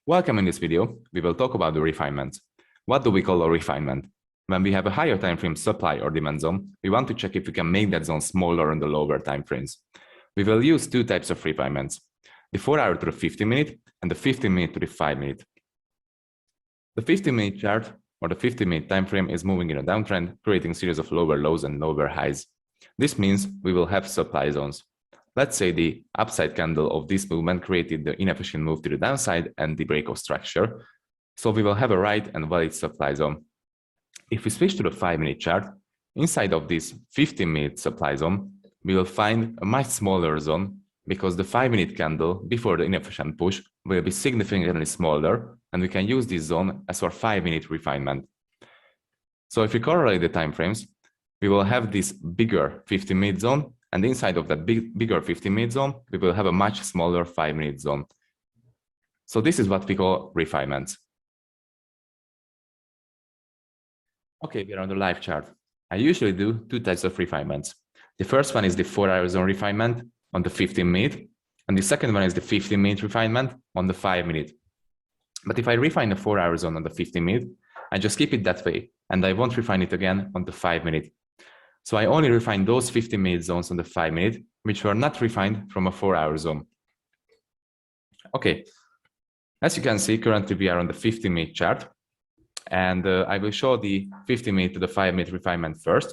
Welcome. In this video, we will talk about the refinement. What do we call a refinement? When we have a higher time frame supply or demand zone, we want to check if we can make that zone smaller in the lower time frames. We will use two types of refinements, the 4-hour to the 50-minute and the 50-minute to the 5-minute. The 50-minute chart or the 50-minute time frame is moving in a downtrend, creating a series of lower lows and lower highs. This means we will have supply zones. Let's say the upside candle of this movement created the inefficient move to the downside and the breakout structure. So we will have a right and valid supply zone. If we switch to the 5-minute chart, inside of this 50-minute supply zone, we will find a much smaller zone because the 5-minute candle before the inefficient push will be significantly smaller, and we can use this zone as our 5-minute refinement. So if we correlate the time frames, we will have this bigger 50-minute zone, and inside of that bigger 50-minute zone, we will have a much smaller 5-minute zone. So this is what we call refinements. Okay, we are on the live chart. I usually do two types of refinements. The first one is the 4-hour zone refinement on the 15-minute, and the second one is the 50-minute refinement on the 5-minute. But if I refine the 4-hour zone on the 15-minute, I just keep it that way, and I won't refine it again on the 5-minute. So I only refine those 50-minute zones on the 5-minute, which were not refined from a 4-hour zone. Okay, as you can see, currently we are on the 50-minute chart, and I will show the 50-minute to the 5-minute refinement first.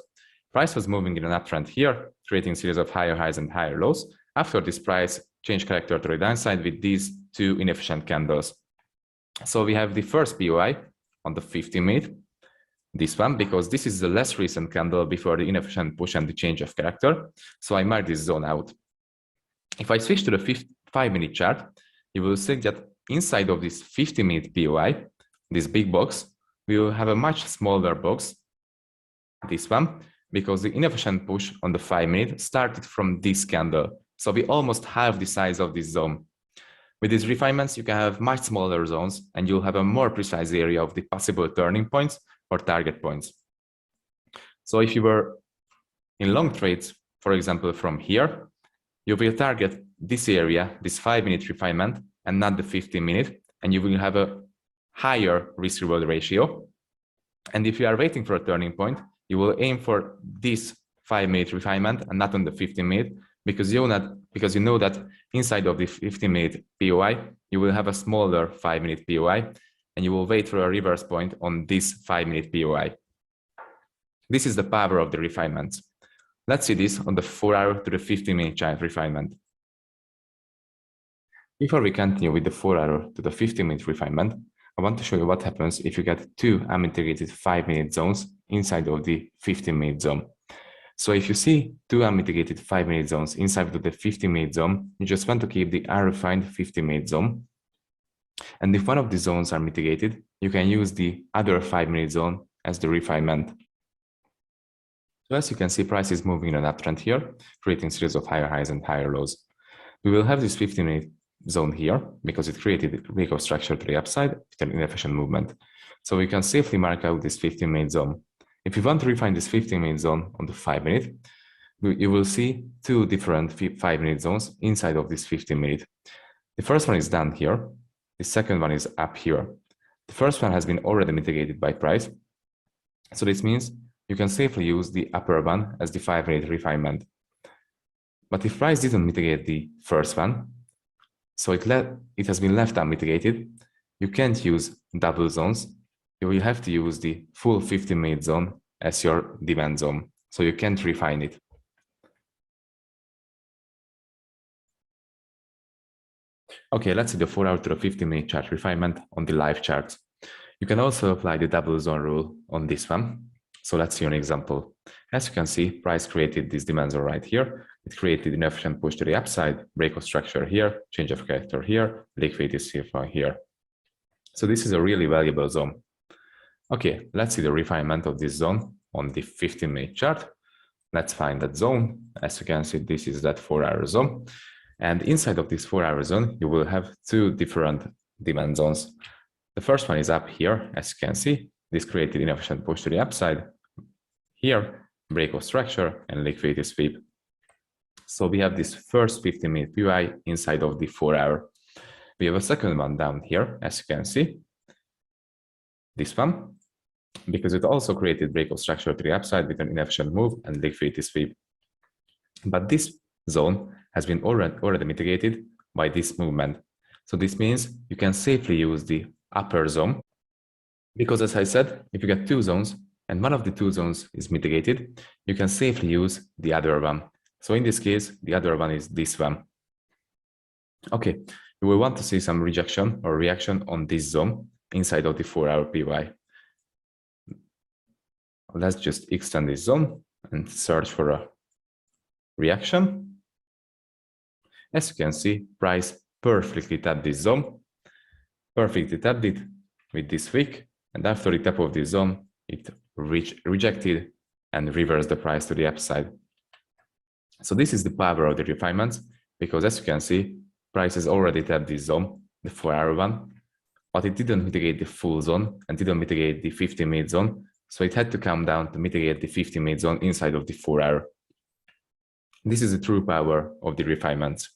Price was moving in an uptrend here, creating a series of higher highs and higher lows. After this, price changed character to the downside with these two inefficient candles. So we have the first POI on the 50-minute, this one, because this is the less recent candle before the inefficient push and the change of character. So I mark this zone out. If I switch to the 5-minute chart, you will see that inside of this 50-minute POI, this big box, we will have a much smaller box, this one, because the inefficient push on the 5-minute started from this candle. So we almost halve the size of this zone. With these refinements, you can have much smaller zones, and you'll have a more precise area of the possible turning points or target points. So if you were in long trades, for example, from here, you will target this area, this 5-minute refinement, and not the 15-minute, and you will have a higher risk-reward ratio. And if you are waiting for a turning point, you will aim for this 5-minute refinement and not on the 15-minute, because you know that inside of the 15-minute POI, you will have a smaller 5-minute POI, and you will wait for a reverse point on this 5-minute POI. This is the power of the refinements. Let's see this on the 4-hour to the 15-minute chart refinement. Before we continue with the 4-hour to the 15-minute refinement, I want to show you what happens if you get two unmitigated 5-minute zones inside of the 15-minute zone. So if you see two unmitigated 5-minute zones inside of the 15-minute zone, you just want to keep the unrefined 50-minute zone. And if one of the zones are mitigated, you can use the other 5-minute zone as the refinement. So as you can see, price is moving in an uptrend here, creating a series of higher highs and higher lows. We will have this 15-minute zone here because it created a breakout structure to the upside with an inefficient movement. So we can safely mark out this 15-minute zone. If you want to refine this 15-minute zone on the 5-minute, you will see two different 5-minute zones inside of this 15-minute. The first one is down here. The second one is up here. The first one has been already mitigated by price. So this means you can safely use the upper one as the 5-minute refinement. But if price didn't mitigate the first one, so it has been left unmitigated, you can't use double zones. You will have to use the full 15-minute zone as your demand zone. So you can't refine it. Okay, let's see the 4-hour to the 15-minute chart refinement on the live charts. You can also apply the double zone rule on this one. So let's see an example. As you can see, price created this demand zone right here. It created an inefficient push to the upside, breakout structure here, change of character here, liquidity here. So this is a really valuable zone. Okay, let's see the refinement of this zone on the 15-minute chart. Let's find that zone. As you can see, this is that 4-hour zone. And inside of this 4-hour zone, you will have two different demand zones. The first one is up here. As you can see, this created inefficient push to the upside. Here, breakout structure and liquidity sweep. So we have this first 15-minute POI inside of the 4-hour. We have a second one down here, as you can see, this one, because it also created breakout structure to the upside with an inefficient move and liquidity sweep. But this zone has been already mitigated by this movement. So this means you can safely use the upper zone, because as I said, if you get two zones and one of the two zones is mitigated, you can safely use the other one. So in this case, the other one is this one. Okay, we will want to see some rejection or reaction on this zone inside of the 4-hour PY. Let's just extend this zone and search for a reaction. As you can see, price perfectly tapped this zone, perfectly tapped it with this wick, and after the tap of this zone, it rejected and reversed the price to the upside. So this is the power of the refinements, because as you can see, price has already tapped this zone, the 4-hour one, but it didn't mitigate the full zone and didn't mitigate the 50-minute zone. So it had to come down to mitigate the 50-minute zone inside of the 4-hour. This is the true power of the refinements.